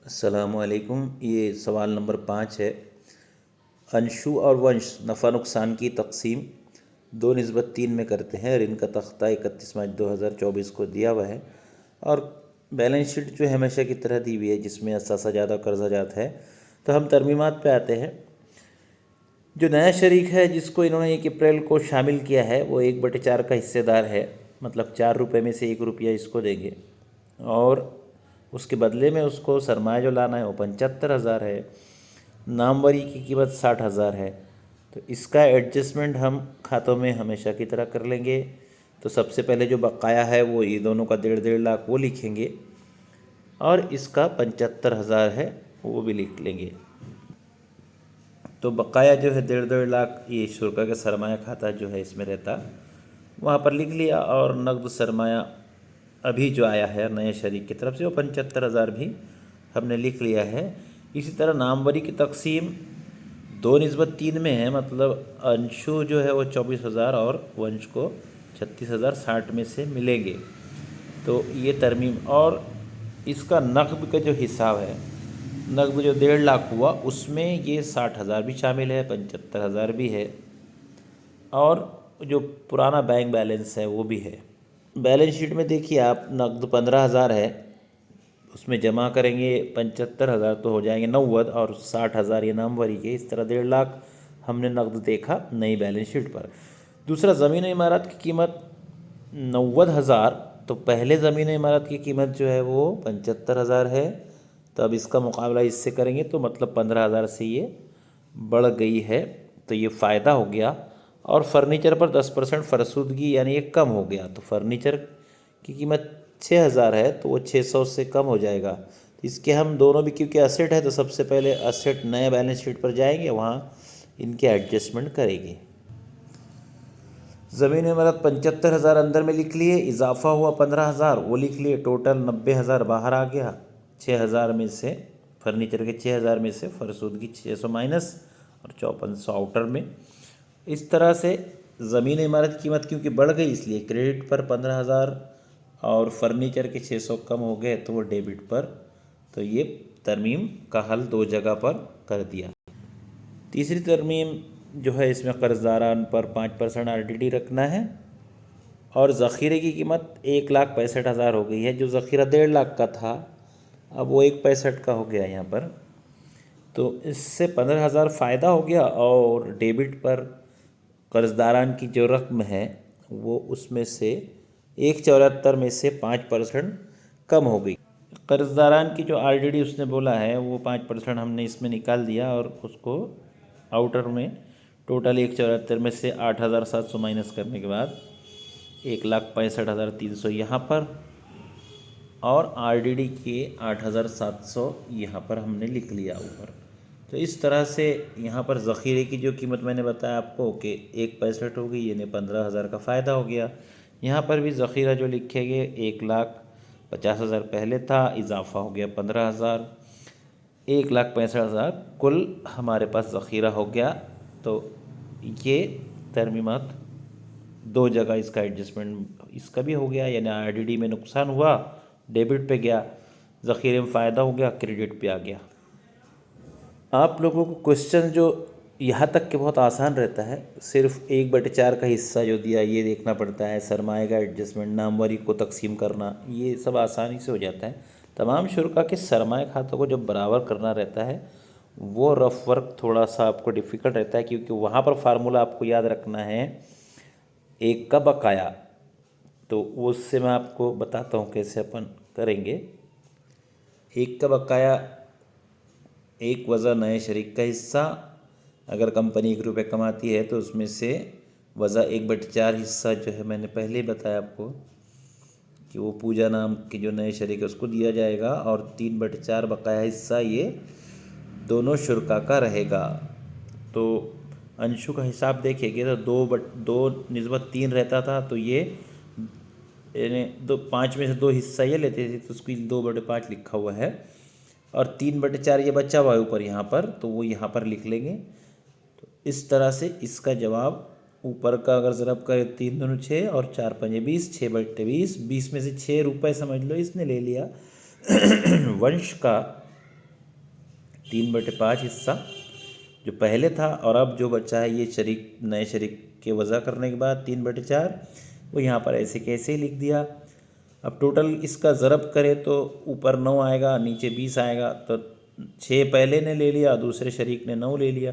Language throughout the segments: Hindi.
अस्सलामुअलैकुम। ये सवाल नंबर 5 है। अंशु और वंश नफ़ा नुकसान की तकसीम 2:3 में करते हैं और इनका तख्ता 31 मार्च 2024 को दिया हुआ है और बैलेंस शीट जो है हमेशा की तरह दी हुई है, जिसमें असासा ज़्यादा कर्जा जात है। तो हम तरमीमात पे आते हैं। जो नया शरीक है जिसको इन्होंने 1 अप्रैल को शामिल किया है वो 1/4 का हिस्सेदार है, मतलब 4 रुपये में से 1 रुपया इसको देंगे और उसके बदले में उसको सरमाया जो लाना है वो 75,000 है। नामवरी की कीमत 60,000 है। तो इसका एडजस्टमेंट हम खातों में हमेशा की तरह कर लेंगे। तो सबसे पहले जो बकाया है वो ये दोनों का 1.5 लाख वो लिखेंगे और इसका 75,000 है वो भी लिख लेंगे। तो बकाया जो है 1.5 लाख ये शुल्क का सरमाया खाता जो है इसमें रहता, वहाँ पर लिख लिया। और नकद सरमाया अभी जो आया है नए शरीक की तरफ से वो 75,000 भी हमने लिख लिया है। इसी तरह नामवरी की तकसीम 2:3 में है, मतलब अंशु जो है वो 24,000 और वंश को 36,060 में से मिलेंगे। तो ये तरमीम और इसका नकद का जो हिसाब है, नकद जो 1.5 लाख हुआ उसमें ये 60,000 भी शामिल है, 75,000 भी है और जो पुराना बैंक बैलेंस है वो भी है। बैलेंस शीट में देखिए आप, नकद 15,000 है, उसमें जमा करेंगे 75,000 तो हो जाएंगे 90 और 60,000 ये नामवरी के। इस तरह 1.5 लाख हमने नकद देखा नई बैलेंस शीट पर। दूसरा, ज़मीन इमारत की कीमत 90,000। तो पहले ज़मीन इमारत की कीमत जो है वो 75,000 है। तो अब इसका मुकाबला इससे करेंगे तो मतलब 15,000 से ये बढ़ गई है, तो ये फ़ायदा हो गया। और फर्नीचर पर 10% फरसुदगी यानी ये कम हो गया। तो फर्नीचर की कीमत 6,000 है तो वो 600 से कम हो जाएगा। तो इसके हम दोनों भी, क्योंकि असेट है तो सबसे पहले असेट नए बैलेंस शीट पर जाएंगे, वहाँ इनके एडजस्टमेंट करेंगे। ज़मीन इमारत 75,000 अंदर में लिख लिए, इजाफा हुआ 15,000 वो लिख लिए, टोटल 90,000 बाहर आ गया। 6,000 में से फर्नीचर के 6,000 में से फरसुदगी 600 माइनस और 5400 आउटर में। इस तरह से ज़मीन इमारत की कीमत क्योंकि बढ़ गई इसलिए क्रेडिट पर 15,000 और फर्नीचर के 600 कम हो गए तो वो डेबिट पर। तो ये तरमीम का हल 2 जगह पर कर दिया। तीसरी तरमीम जो है इसमें कर्जदारान पर 5% RTD रखना है और ज़ख़ीरे की कीमत 1,65,000 हो गई है। जो ज़ख़ीरा 1.5 लाख का था अब वो 1,65 का हो गया यहाँ पर। तो इससे 15,000 फ़ायदा हो गया और डेबिट पर कर्जदारान की जो रकम है वो उसमें से 1,74 में से 5% कम हो गई। कर्जदारान की जो RTD उसने बोला है वो 5% हमने इसमें निकाल दिया और उसको आउटर में टोटल 1,74 में से 8,700 माइनस करने के बाद 1,65,300 यहाँ पर और RTD के 8,700 यहाँ पर हमने लिख लिया ऊपर। तो इस तरह से यहाँ पर ज़ख़ीरे की जो कीमत मैंने बताया आपको कि 1,65 हो गई, यानी 15,000 का फ़ायदा हो गया। यहाँ पर भी ज़ख़ीरा जो लिखेंगे 1,50,000 पहले था, इजाफा हो गया 15,000, 1,65,000 कुल हमारे पास ज़ख़ीरा हो गया। तो ये तरमीमात 2 जगह इसका एडजस्टमेंट इसका भी हो गया, यानी RTD में नुकसान हुआ डेबिट पे गया, ज़ख़ीरे में फ़ायदा हो गया क्रेडिट पे आ गया। आप लोगों को क्वेश्चन जो यहाँ तक के बहुत आसान रहता है, सिर्फ 1/4 का हिस्सा जो दिया ये देखना पड़ता है, सरमाए का एडजस्टमेंट, नामवरी को तकसीम करना, ये सब आसानी से हो जाता है। तमाम शुरा के सरमाए खातों को जब बराबर करना रहता है वो रफ वर्क थोड़ा सा आपको डिफ़िकल्ट रहता है, क्योंकि वहाँ पर फार्मूला आपको याद रखना है एक का बकाया। तो उससे मैं आपको बताता हूँ कैसे अपन करेंगे। एक का बकाया 1 वज़ा नए शरीक का हिस्सा, अगर कंपनी 1 रुपये कमाती है तो उसमें से वज़ा 1/4 हिस्सा जो है मैंने पहले ही बताया आपको कि वो पूजा नाम की जो नए शरीक है उसको दिया जाएगा और 3/4 बकाया हिस्सा ये दोनों शुरका का रहेगा। तो अंशु का हिसाब देखेंगे तो 2:3 रहता था, तो ये यानी 5 में से 2 हिस्सा ये लेते थे तो उसको 2/5 लिखा हुआ है और 3/4 ये बचा हुआ है ऊपर यहाँ पर, तो वो यहाँ पर लिख लेंगे। तो इस तरह से इसका जवाब ऊपर का अगर ज़रब करें 3 दूनी 6 और 4 पंजे 20, 6/20, 20 में से 6 रुपये समझ लो इसने ले लिया। वंश का 3/5 हिस्सा जो पहले था, और अब जो बचा है ये शरीक, नए शरीक के वज़ा करने के बाद 3/4 वो यहाँ पर ऐसे कैसे ही लिख दिया। अब टोटल इसका ज़रब करें तो ऊपर 9 आएगा, नीचे 20 आएगा, तो 6 पहले ने ले लिया, दूसरे शरीक ने 9 ले लिया,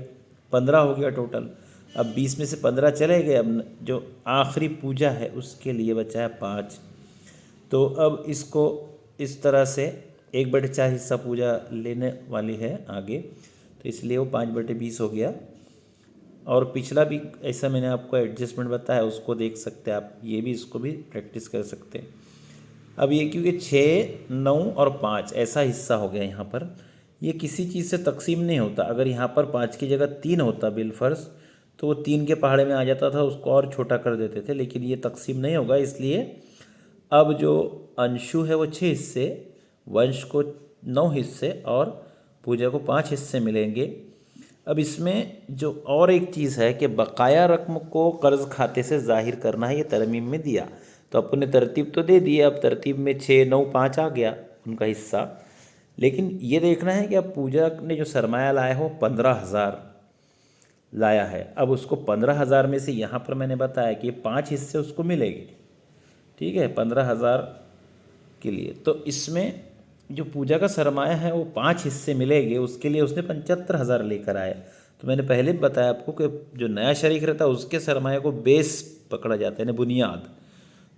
15 हो गया टोटल। अब 20 में से 15 चले गए, अब जो आखिरी पूजा है उसके लिए बचा है 5। तो अब इसको इस तरह से 1/4 हिस्सा पूजा लेने वाली है आगे, तो इसलिए वो 5/20 हो गया। और पिछला भी ऐसा मैंने आपको एडजस्टमेंट बताया, उसको देख सकते हैं आप, ये भी इसको भी प्रैक्टिस कर सकते हैं। अब ये क्योंकि 6, 9 और 5 ऐसा हिस्सा हो गया यहाँ पर, ये किसी चीज़ से तकसीम नहीं होता। अगर यहाँ पर 5 की जगह 3 होता बिलफर्ज, तो वो 3 के पहाड़े में आ जाता था, उसको और छोटा कर देते थे, लेकिन ये तकसीम नहीं होगा। इसलिए अब जो अंशु है वो 6 हिस्से, वंश को 9 हिस्से और पूजा को 5 हिस्से मिलेंगे। अब इसमें जो और एक चीज़ है कि बकाया रकम को कर्ज़ खाते से ज़ाहिर करना है, ये तरमीम में दिया। तो अपने तरतीब तो दे दिए, अब तरतीब में 6, 9, 5 आ गया उनका हिस्सा, लेकिन ये देखना है कि अब पूजा ने जो सरमाया लाया हो 15,000 लाया है। अब उसको 15,000 में से यहाँ पर मैंने बताया कि 5 हिस्से उसको मिलेंगे, ठीक है, 15,000 के लिए। तो इसमें जो पूजा का सरमाया है वो 5 हिस्से मिलेंगे, उसके लिए उसने 75,000 लेकर आया। तो मैंने पहले भी बताया आपको कि जो नया शरीक रहता है उसके सरमाया को बेस पकड़ा जाता है, यानी बुनियाद।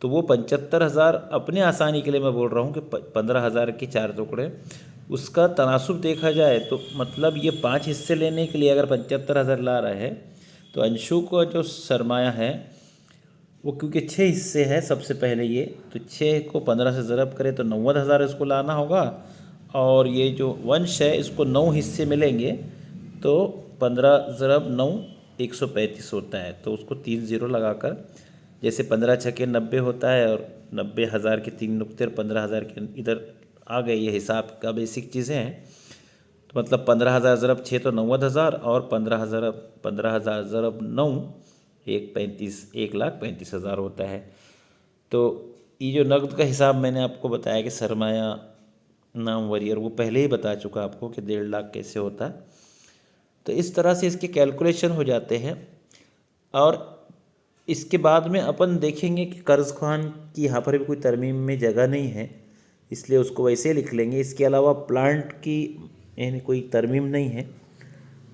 तो वो 75,000 अपने आसानी के लिए मैं बोल रहा हूँ कि 15,000 के 4 टुकड़े, उसका तनासुब देखा जाए तो मतलब ये 5 हिस्से लेने के लिए अगर 75,000 ला रहा है, तो अंशु को जो सरमाया है वो क्योंकि 6 हिस्से है सबसे पहले ये, तो 6 को 15 से ज़रब करें तो 90,000 इसको लाना होगा। और ये जो वंश है इसको 9 हिस्से मिलेंगे, तो 15 ज़रब 9 135 होता है। तो उसको 3 ज़ीरो लगाकर, जैसे 15 छक्के 90 होता है, और 90,000 के 3 नुक्ते और 15,000 के इधर आ गए, ये हिसाब का बेसिक चीज़ें हैं। तो मतलब 15,000 ज़रब 6 तो 90,000, और 15,000 ज़रब 9 1,35,000 होता है। तो ये जो नकद का हिसाब मैंने आपको बताया कि सरमाया नाम वरियर, वो पहले ही बता चुका आपको कि 1.5 लाख कैसे होता है। तो इस तरह से इसके कैलकुलेशन हो जाते हैं। और इसके बाद में अपन देखेंगे कि कर्ज़ ख़्वान की यहाँ पर भी कोई तरमीम में जगह नहीं है, इसलिए उसको वैसे ही लिख लेंगे। इसके अलावा प्लांट की यानी कोई तरमीम नहीं है,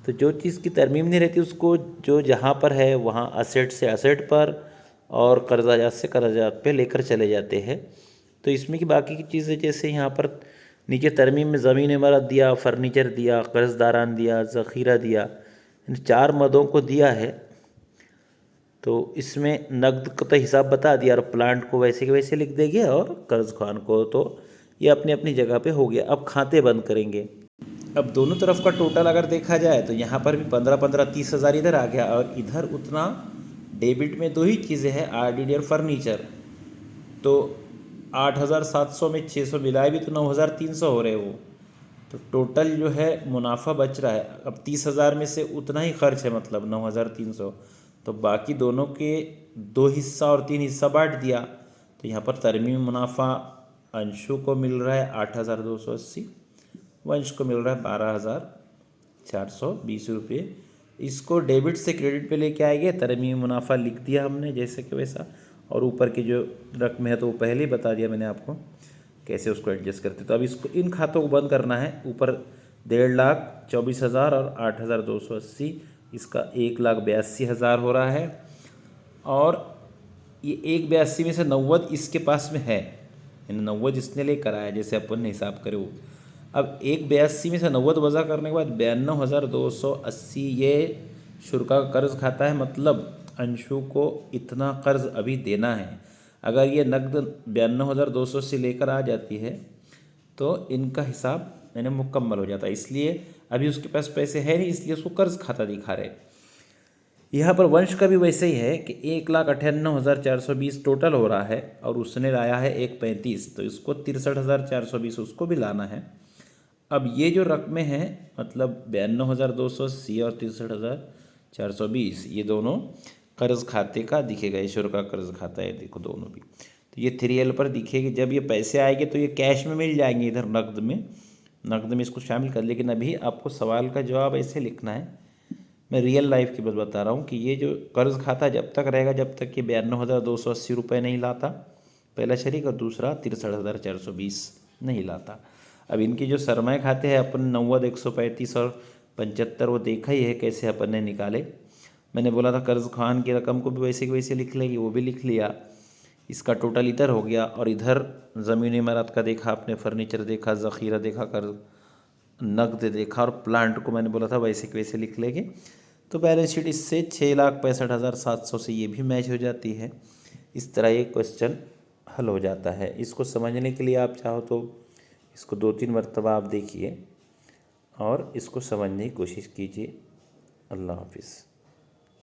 तो जो चीज़ की तरमीम नहीं रहती उसको जो जहाँ पर है वहाँ असेट से असेट पर और कर्जात से कर्जात पे लेकर चले जाते हैं। तो इसमें की बाकी की चीज़ें, जैसे यहाँ पर नीचे तरमीम में ज़मीन इमारत दिया, फर्नीचर दिया, कर्ज़दारान दिया, ज़ख़ीरा दिया, इन 4 मदों को दिया है। तो इसमें नकद का तो हिसाब बता दिया, और प्लांट को वैसे के वैसे लिख देंगे, और कर्ज़ ख़्वान को तो ये अपनी अपनी जगह पे हो गया। अब खाते बंद करेंगे। अब दोनों तरफ का टोटल अगर देखा जाए तो यहाँ पर भी 15-15 30,000 इधर आ गया, और इधर उतना डेबिट में 2 ही चीज़ें हैं, RDD और फर्नीचर। तो 8,700 में 600 मिलाए भी तो 9,300 हो रहे वो। तो टोटल जो है मुनाफा बच रहा है। अब 30,000 में से उतना ही खर्च है, मतलब 9,300। तो बाकी दोनों के 2 हिस्सा और 3 हिस्सा बांट दिया। तो यहाँ पर तरमीम मुनाफा अंशु को मिल रहा है 8,280, वंश को मिल रहा है 12,420 रुपये। इसको डेबिट से क्रेडिट पे लेके आएंगे, तरमीम मुनाफा लिख दिया हमने जैसे कि वैसा, और ऊपर की जो रकम है तो वो पहले ही बता दिया मैंने आपको कैसे उसको एडजस्ट करते। तो अब इसको, इन खातों को बंद करना है। ऊपर 1,24,000 और 8,280, इसका 1,82,000 हो रहा है। और ये 1,82 में से 90 इसके पास में है, यानी 90 इसने लेकर आया, जैसे अपन ने हिसाब करे वो। अब 1,82 में से 90 वज़ा करने के बाद 92,280 ये शुल्का का कर्ज़ खाता है। मतलब अंशु को इतना कर्ज़ अभी देना है। अगर ये नकद 92,280 लेकर आ जाती है तो इनका हिसाब मैंने मुकम्मल हो जाता है। इसलिए अभी उसके पास पैसे है नहीं, इसलिए उसको कर्ज़ खाता दिखा रहे। यहाँ पर वंश का भी वैसे ही है कि 1,98,420 टोटल हो रहा है, और उसने लाया है 1,35, तो इसको 63,420 उसको भी लाना है। अब ये जो रकमें हैं, मतलब 92,280 और 63,420, ये दोनों कर्ज़ खाते का दिखेगा, ईश्वर का कर्ज़ खाता है, देखो दोनों भी। तो ये 3L पर दिखेगी। जब ये पैसे आएंगे तो ये कैश में मिल जाएंगे इधर नकद में, नकद में इसको शामिल कर, लेकिन अभी आपको सवाल का जवाब ऐसे लिखना है। मैं रियल लाइफ की बात बता रहा हूँ कि ये जो कर्ज खाता जब तक रहेगा जब तक कि 92,280 रुपये नहीं लाता पहला शरीक, और दूसरा 63,420 नहीं लाता। अब इनकी जो सरमाया खाते हैं अपन 90, 135 और 75 वो देखा ही है कैसे अपन ने निकाले। मैंने बोला था कर्ज खान की रकम को भी वैसे की वैसे लिख लेगी, वो भी लिख लिया। इसका टोटल इधर हो गया, और इधर ज़मीन इमारत का देखा आपने, फर्नीचर देखा, ज़ख़ीरा देखा, कर्ज नकद देखा, और प्लांट को मैंने बोला था वैसे के वैसे लिख लेंगे। तो बैलेंस शीट इससे 6,65,700 से ये भी मैच हो जाती है। इस तरह ये क्वेश्चन हल हो जाता है। इसको समझने के लिए आप चाहो तो इसको 2-3 मरतबा आप देखिए और इसको समझने की कोशिश कीजिए। अल्लाह हाफिज़।